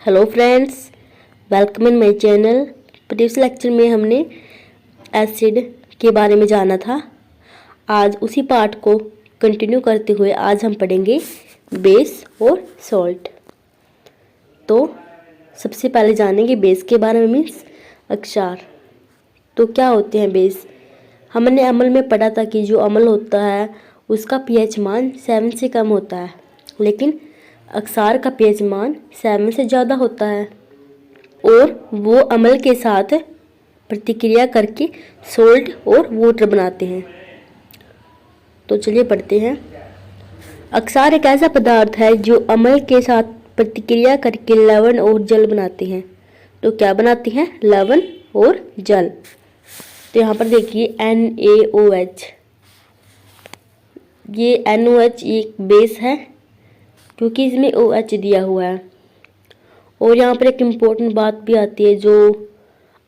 Hello friends, welcome in my channel. Previous lecture में हमने acid के बारे में जाना था। आज उसी पार्ट को कंटिन्यू करते हुए आज हम पढ़ेंगे बेस और सॉल्ट। तो सबसे पहले जानेंगे बेस के बारे में, मीन्स अक्षार। तो क्या होते हैं बेस? हमने अम्ल में पढ़ा था कि जो अम्ल होता है उसका पीएच मान 7 से कम होता है, लेकिन अक्षार का पीएच मान 7 से ज़्यादा होता है और वो अम्ल के साथ प्रतिक्रिया करके सोल्ट और वाटर बनाते हैं। तो चलिए पढ़ते हैं। अक्षार एक ऐसा पदार्थ है जो अम्ल के साथ प्रतिक्रिया करके लवण और जल बनाते हैं। तो क्या बनाते हैं? लवण और जल। तो यहाँ पर देखिए NaOH, ये NaOH एक बेस है क्योंकि इसमें OH दिया हुआ है। और यहाँ पर एक इम्पोर्टेंट बात भी आती है, जो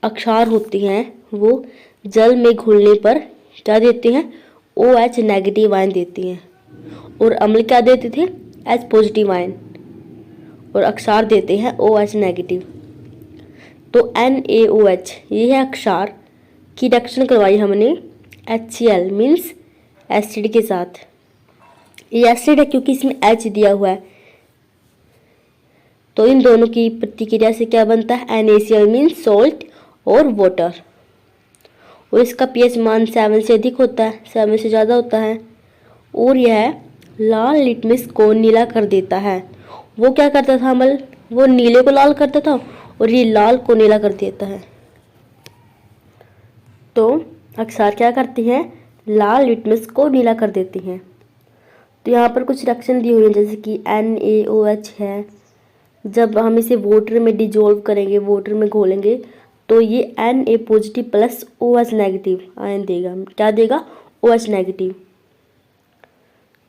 अक्षार होती हैं वो जल में घुलने पर क्या देते हैं? OH नेगेटिव आयन देती हैं। और अम्ल क्या देते थे? H positive ion. और अक्षार देते हैं OH नेगेटिव। तो NaOH ये है अक्षार की रिएक्शन करवाई हमने HCl मीन्स एसिड के साथ। ये एसिड है क्योंकि इसमें H दिया हुआ है। तो इन दोनों की प्रतिक्रिया से क्या बनता है? NaCl मीन्स सॉल्ट और वाटर। और इसका पीएच मान 7 से अधिक होता है, 7 से ज़्यादा होता है। और यह लाल लिटमस को नीला कर देता है। वो क्या करता था अम्ल? वो नीले को लाल करता था और ये लाल को नीला कर देता है। तो अक्षार क्या करती हैं? लाल लिटमस को नीला कर देती हैं। तो यहाँ पर कुछ रिएक्शन दी हुई है, जैसे कि NaOH है। जब हम इसे वाटर में डिजोल्व करेंगे, वाटर में घोलेंगे, तो ये Na positive plus OH negative ion देगा। क्या देगा? OH negative.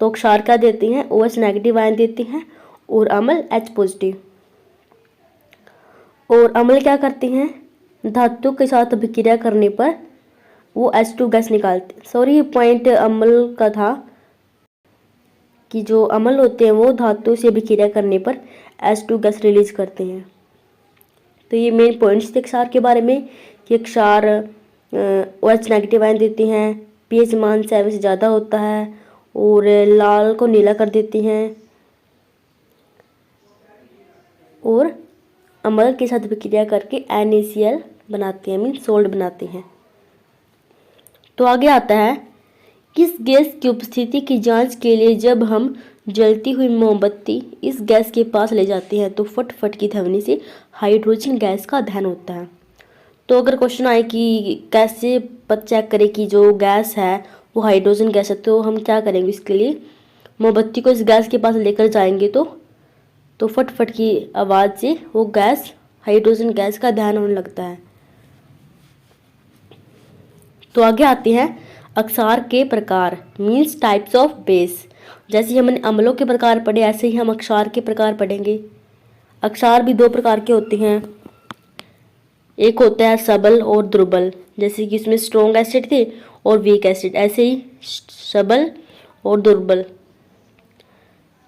तो अक्षार क्या देती हैं? OH नेगेटिव आयन देती हैं और अम्ल H पॉजिटिव। और अम्ल क्या करती हैं? धातु के साथ अभिक्रिया करने पर वो H2 गैस निकालते। सॉरी, पॉइंट अम्ल का था कि जो अम्ल होते हैं वो धातु से अभिक्रिया करने पर H2 गैस रिलीज करते हैं। तो ये मेन पॉइंट्स थे अक्षार के बारे में कि अक्षार OH नेगेटिव आयन देती हैं, पीएच मान 7 से ज़्यादा होता है और लाल को नीला कर देती हैं और अम्ल के साथ अभिक्रिया करके NaCl बनाते हैं, मीन सोल्ट बनाते हैं। तो आगे आता है, किस गैस की उपस्थिति की जांच के लिए जब हम जलती हुई मोमबत्ती इस गैस के पास ले जाते हैं तो फट की ध्वनि से हाइड्रोजन गैस का दहन होता है। तो अगर क्वेश्चन आए कि कैसे पता चेक करें कि जो गैस है वो हाइड्रोजन गैस है, तो हम क्या करेंगे? इसके लिए मोमबत्ती को इस गैस के पास लेकर जाएंगे तो फट की आवाज़ से वो गैस हाइड्रोजन गैस का दहन होने लगता है। तो आगे आते हैं अक्षार के प्रकार, मीन्स टाइप्स ऑफ बेस। जैसे हमने अम्लों के प्रकार पढ़े, ऐसे ही हम अक्षार के प्रकार पढ़ेंगे। अक्षार भी 2 प्रकार के होते हैं। एक होता है सबल और दुर्बल, जैसे कि इसमें स्ट्रॉन्ग एसिड थे और वीक एसिड, ऐसे ही सबल और दुर्बल।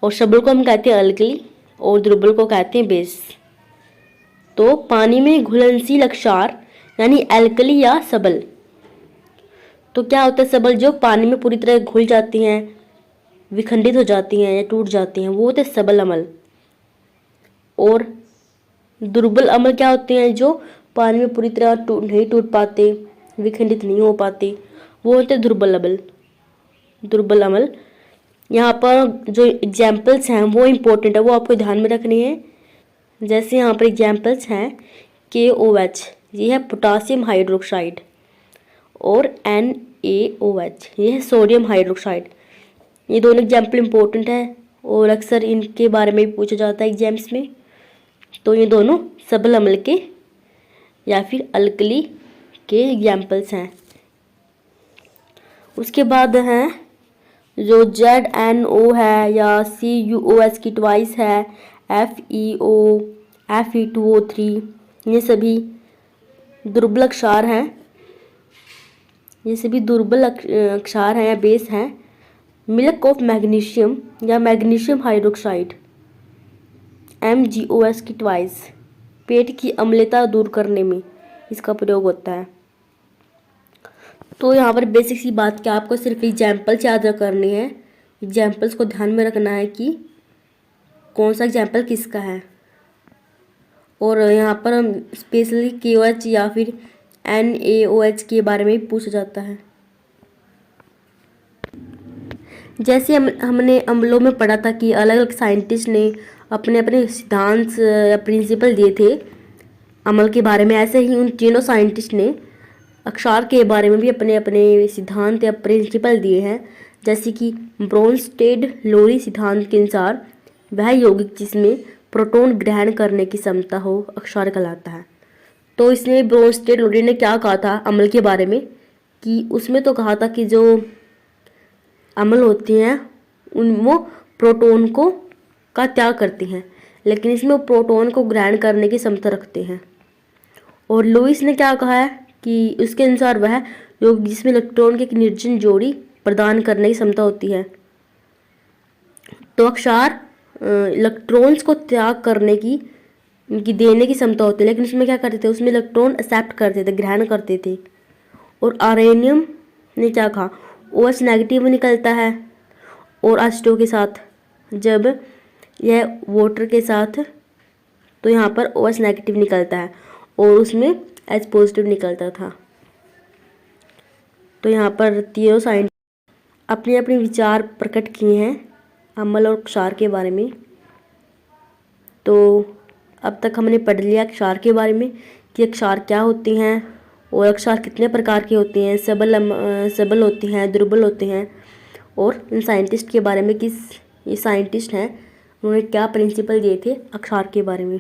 और सबल को हम कहते हैं अल्कली और दुर्बल को कहते हैं बेस। तो पानी में घुलनशील अक्षार यानी अल्कली या सबल। तो क्या होता है सबल? जो पानी में पूरी तरह घुल जाती हैं, विखंडित हो जाती हैं या टूट जाती हैं, वो होते हैं सबल अम्ल। और दुर्बल अम्ल क्या होते हैं? जो पानी में पूरी तरह नहीं टूट पाते, विखंडित नहीं हो पाते, वो होते हैं दुर्बल अम्ल। दुर्बल अम्ल। यहाँ पर जो एग्जाम्पल्स हैं वो इम्पोर्टेंट है, वो आपको ध्यान में रखनी है। जैसे यहाँ पर एग्जाम्पल्स हैं KOH, ये है पोटासियम हाइड्रोक्साइड, और NaOH ये है सोडियम हाइड्रोक्साइड। ये दोनों एग्जाम्पल इम्पोर्टेंट है और अक्सर इनके बारे में भी पूछा जाता है एग्जाम्स में। तो ये दोनों सबल अम्ल के या फिर अल्कली के एग्जाम्पल्स हैं। उसके बाद हैं जो ZNO है या CuOH की ट्वाइस है, FeO, Fe2O3, ये सभी दुर्बल अक्षार हैं। ये सभी दुर्बल अक्षार हैं या बेस हैं। मिल्क ऑफ मैग्नीशियम या मैग्नीशियम हाइड्रोक्साइड MgOs की ट्वाइस, पेट की अम्लता दूर करने में इसका प्रयोग होता है। तो यहाँ पर बेसिक सी बात क्या, आपको सिर्फ एग्जाम्पल्स याद करनी है, एग्जाम्पल्स को ध्यान में रखना है कि कौन सा एग्जाम्पल किसका है। और यहाँ पर हम स्पेशली KOH या फिर NaOH के बारे में भी पूछा जाता है। जैसे हमने अम्लों में पढ़ा था कि अलग अलग साइंटिस्ट ने अपने अपने सिद्धांत या प्रिंसिपल दिए थे अम्ल के बारे में, ऐसे ही उन तीनों साइंटिस्ट ने अक्षार के बारे में भी अपने अपने सिद्धांत या प्रिंसिपल दिए हैं। जैसे कि ब्रोंस्टेड लोरी सिद्धांत के अनुसार वह यौगिक जिसमें प्रोटॉन ग्रहण करने की क्षमता हो अक्षार कहलाता है। तो इसने ब्रोंस्टेड लोरी ने क्या कहा था अम्ल के बारे में, कि उसमें तो कहा था कि जो अम्ल होती हैं उन वो प्रोटॉन को का त्याग करती हैं, लेकिन इसमें वो प्रोटॉन को ग्रहण करने की क्षमता रखते हैं। और लुईस ने क्या कहा है कि उसके अनुसार वह यौगिक जिसमें इलेक्ट्रॉन की एक निर्जन जोड़ी प्रदान करने की क्षमता होती है। तो अक्षार इलेक्ट्रॉन्स को त्याग करने की देने की क्षमता होती है, लेकिन उसमें क्या करते थे, उसमें इलेक्ट्रॉन एक्सेप्ट करते थे, ग्रहण करते थे। और आर्सेनियम ने क्या कहा, OH नेगेटिव निकलता है और H2 के साथ, जब यह वाटर के साथ, तो यहाँ पर OH नेगेटिव निकलता है और उसमें H पॉजिटिव निकलता था। तो यहाँ पर तीनों साइंटिस्ट अपने अपने विचार प्रकट किए हैं अम्ल और क्षार के बारे में। तो अब तक हमने पढ़ लिया क्षार के बारे में कि क्षार क्या होती हैं और क्षार कितने प्रकार के होते हैं, सबल होती हैं, दुर्बल होते हैं, और इन साइंटिस्ट के बारे में, किस ये साइंटिस्ट हैं उन्होंने क्या प्रिंसिपल दिए थे अक्षार के बारे में।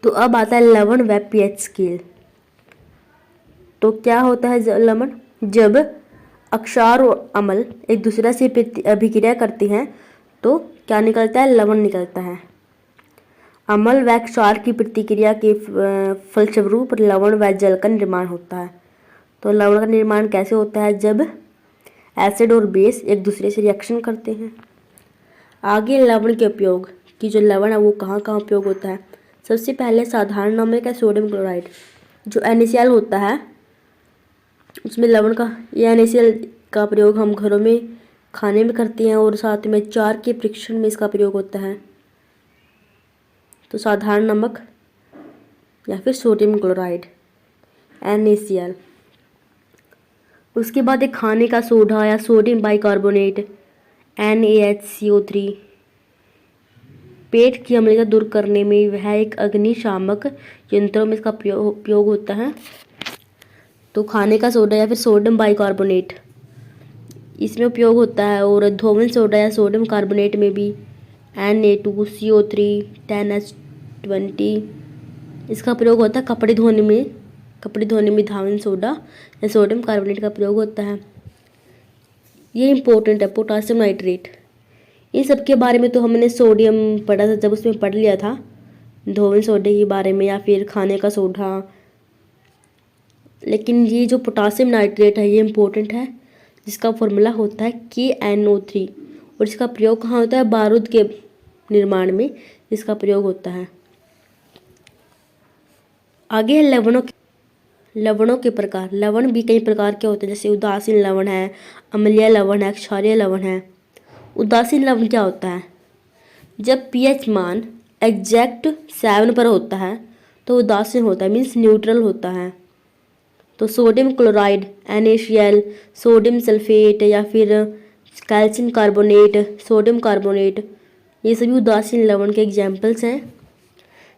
तो अब आता है लवण व pH स्केल। तो क्या होता है लवण, जब अक्षार और अम्ल एक दूसरे से अभिक्रिया करते हैं तो क्या निकलता है, लवण निकलता है। अम्ल व क्षार की प्रतिक्रिया के फलस्वरूप लवण व जल का निर्माण होता है। तो लवण का निर्माण कैसे होता है, जब एसिड और बेस एक दूसरे से रिएक्शन करते हैं। आगे लवण के उपयोग, कि जो लवण है वो कहाँ कहाँ उपयोग होता है। सबसे पहले साधारण नमक है सोडियम क्लोराइड, जो NaCl होता है उसमें लवण का, ये NaCl का प्रयोग हम घरों में खाने में करते हैं और साथ में चार के परीक्षण में इसका प्रयोग होता है। तो साधारण नमक या फिर सोडियम क्लोराइड NaCl। उसके बाद एक खाने का सोडा या सोडियम बाइकार्बोनेट NaHCO3, पेट की अम्लता दूर करने में वह एक अग्निशामक यंत्रों में इसका उपयोग होता है। तो खाने का सोडा या फिर सोडियम बाइकार्बोनेट इसमें उपयोग होता है, और धोवन सोडा या सोडियम कार्बोनेट में भी Na2CO3 10H20 इसका प्रयोग होता है। कपड़े धोने में धावन सोडा या सोडियम कार्बोनेट का प्रयोग होता है। ये इंपॉर्टेंट है। पोटासियम नाइट्रेट, इन सब के बारे में तो हमने सोडियम पढ़ा था, जब उसमें पढ़ लिया था धोवन सोडे के बारे में या फिर खाने का सोडा। लेकिन ये जो पोटासियम नाइट्रेट है ये इम्पोर्टेंट है, जिसका फॉर्मूला होता है KNO3, और इसका प्रयोग कहाँ होता है, बारूद के निर्माण में इसका प्रयोग होता है। आगे है लवणों के प्रकार। लवण भी कई प्रकार के होते हैं, जैसे उदासीन लवण है, अम्लीय लवण है, क्षारीय लवण है। उदासीन लवण क्या होता है, जब pH मान एग्जैक्ट 7 पर होता है तो उदासीन होता है, मीन्स न्यूट्रल होता है। तो sodium chloride NaCl, sodium sulphate या फिर कैल्शियम कार्बोनेट, सोडियम कार्बोनेट, ये सभी उदासीन लवण के एग्जाम्पल्स हैं।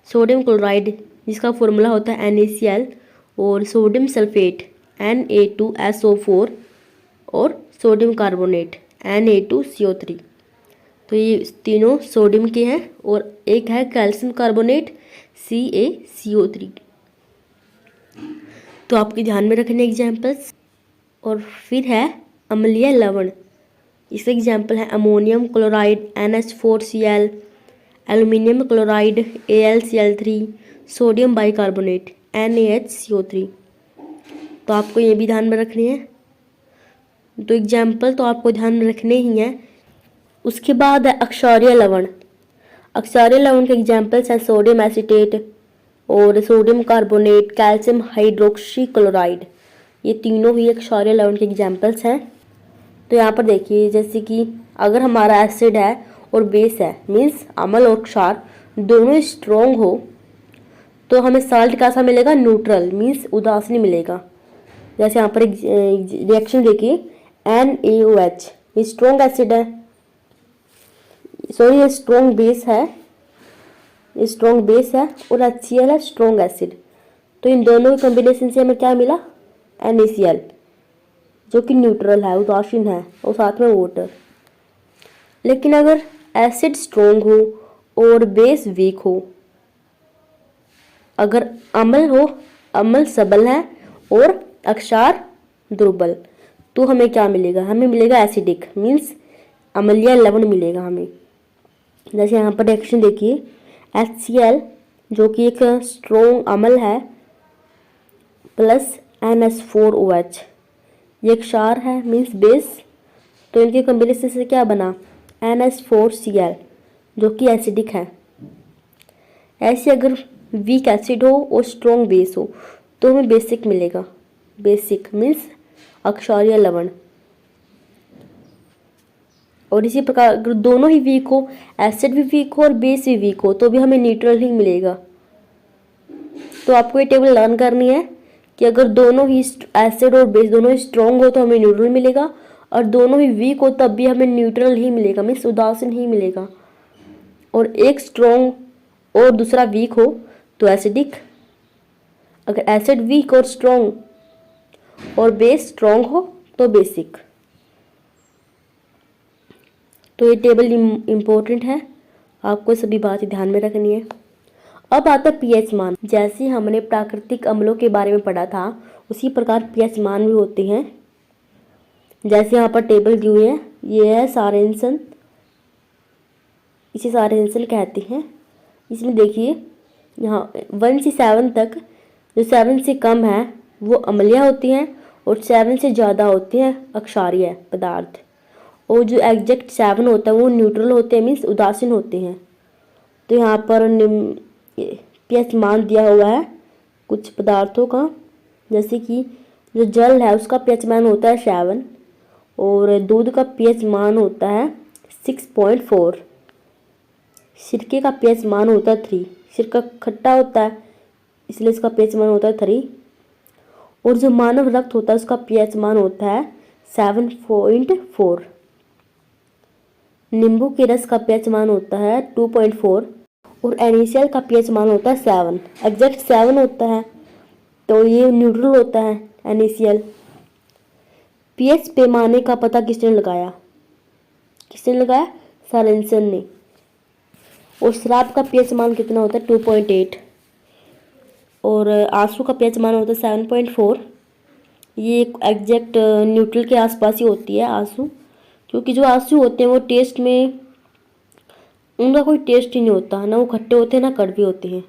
सोडियम क्लोराइड जिसका फॉर्मूला होता है NaCl, और सोडियम सल्फेट Na2SO4, और सोडियम कार्बोनेट Na2CO3। तो ये तीनों सोडियम के हैं, और एक है कैल्शियम कार्बोनेट CaCO3। तो आपके ध्यान में रखने एग्जाम्पल्स। और फिर है अम्लीय लवण, इसके एग्जाम्पल है ammonium chloride NH4Cl, aluminium chloride AlCl3, sodium bicarbonate NaHCO3। तो आपको ये भी ध्यान में रखनी है। तो एग्जाम्पल तो आपको ध्यान में रखने ही हैं। उसके बाद है अक्षारीय लवण। अक्षारीय लवण के एग्जाम्पल्स हैं सोडियम एसीटेट और sodium carbonate, calcium hydroxy chloride. ये तीनों ही अक्षारीय लवण के एग्जाम्पल्स हैं। तो यहाँ पर देखिए, जैसे कि अगर हमारा एसिड है और बेस है, मीन्स अम्ल और क्षार दोनों स्ट्रॉन्ग हो, तो हमें साल्ट कैसा मिलेगा? न्यूट्रल, मीन्स उदासीन मिलेगा। जैसे यहाँ पर एक रिएक्शन देखिए, NaOH, ये स्ट्रॉन्ग एसिड है, सॉरी ये स्ट्रॉन्ग बेस है, ये स्ट्रॉन्ग बेस है, और HCl है स्ट्रॉन्ग एसिड। तो इन दोनों के कॉम्बिनेशन से हमें क्या मिला? NaCl, जो कि न्यूट्रल है, उदासीन है, और साथ में वाटर। लेकिन अगर एसिड स्ट्रॉन्ग हो और बेस वीक हो, अगर अम्ल सबल है और अक्षार दुर्बल, तो हमें क्या मिलेगा? हमें मिलेगा एसिडिक, मीन्स अम्लीय लवण मिलेगा हमें। जैसे यहाँ पर रिएक्शन देखिए, HCl जो कि एक स्ट्रॉन्ग अम्ल है प्लस NH4OH, ये क्षार है, मीन्स बेस। तो इनके कॉम्बिनेशन से क्या बना? NH4Cl, जो कि एसिडिक है। ऐसे अगर वीक एसिड हो और स्ट्रॉन्ग बेस हो, तो हमें बेसिक मिलेगा। बेसिक मीन्स अक्षारीय लवण। और इसी प्रकार अगर दोनों ही वीक हो, एसिड भी वीक हो और बेस भी वीक हो, तो भी हमें न्यूट्रल ही मिलेगा। तो आपको ये टेबल लर्न करनी है कि अगर दोनों ही एसिड और बेस दोनों ही स्ट्रॉन्ग हो तो हमें न्यूट्रल मिलेगा, और दोनों ही वीक हो तब भी हमें न्यूट्रल ही मिलेगा, मीन्स उदासीन ही मिलेगा। और एक स्ट्रॉन्ग और दूसरा वीक हो तो एसिडिक, अगर एसिड वीक और स्ट्रॉन्ग और बेस स्ट्रॉन्ग हो तो बेसिक। तो ये टेबल इम्पोर्टेंट है, आपको सभी बातें ध्यान में रखनी है। अब आता है पीएच मान। जैसे हमने प्राकृतिक अम्लों के बारे में पढ़ा था, उसी प्रकार पीएच मान भी होते हैं। जैसे यहाँ पर टेबल दी हुई है, ये है सारेंसन, इसे सारेंसन कहते हैं। इसमें देखिए यहाँ 1 से 7 तक, जो 7 से कम है वो अम्लीय होती हैं और 7 से ज़्यादा होती हैं अक्षारीय पदार्थ। और जो एग्जैक्ट 7 होता है वो न्यूट्रल होते हैं, मीन्स उदासीन होते हैं। तो यहाँ पर पीएच मान दिया हुआ है कुछ पदार्थों का, जैसे कि जो जल है उसका पीएच मान होता है 7 और दूध का पीएच मान होता है 6.4। सिरके का पीएच मान होता है 3, सिरका खट्टा होता है इसलिए इसका पीएच मान होता है 3। और जो मानव रक्त होता है उसका पीएच मान होता है 7.4। नींबू के रस का पीएच मान होता है 2.4 और NaCl का पीएच मान होता है 7, एग्जैक्ट 7 होता है, तो ये न्यूट्रल होता है NaCl। पीएच पैमाने का पता किसने लगाया? सारेंसन ने। और शराब का पीएच मान कितना होता है? 2.8 और आंसू का पीएच मान होता है 7.4। ये एग्जैक्ट न्यूट्रल के आसपास ही होती है आंसू, क्योंकि जो आंसू होते हैं वो टेस्ट में उनका कोई टेस्ट ही नहीं होता, ना वो खट्टे होते हैं ना कड़वे होते हैं,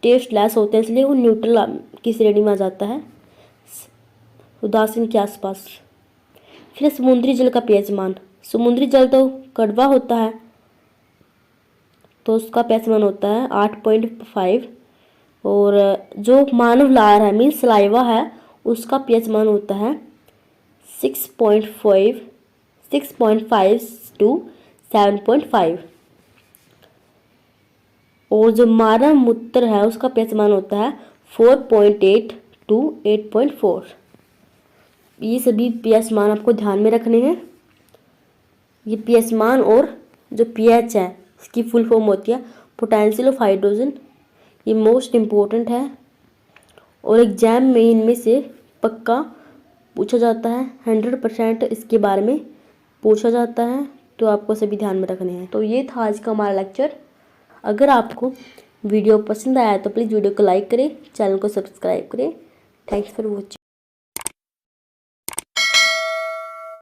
टेस्ट लेस होते हैं, इसलिए वो न्यूट्रल की श्रेणी में आ जाता है, उदासीन के आसपास। फिर समुद्री जल का पीएच मान। समुद्री जल तो कड़वा होता है तो उसका पीएच मान होता है 8.5 और जो मानव लार है मीन्स सलाइवा है उसका पीएच मान होता है 6.5 to 7.5 और जो मानव मूत्र है उसका पीएच मान होता है 4.8 to 8.4। ये सभी पीएच मान आपको ध्यान में रखने हैं। ये पीएच मान और जो पीएच है इसकी फुल फॉर्म होती है पोटेंशियल ऑफ हाइड्रोजन। ये मोस्ट इम्पोर्टेंट है और एग्जाम में इनमें से पक्का पूछा जाता है, 100% इसके बारे में पूछा जाता है, तो आपको सभी ध्यान में रखने हैं। तो ये था आज का हमारा लेक्चर। अगर आपको वीडियो पसंद आया तो प्लीज़ वीडियो को लाइक करें, चैनल को सब्सक्राइब करें। Thanks for watching.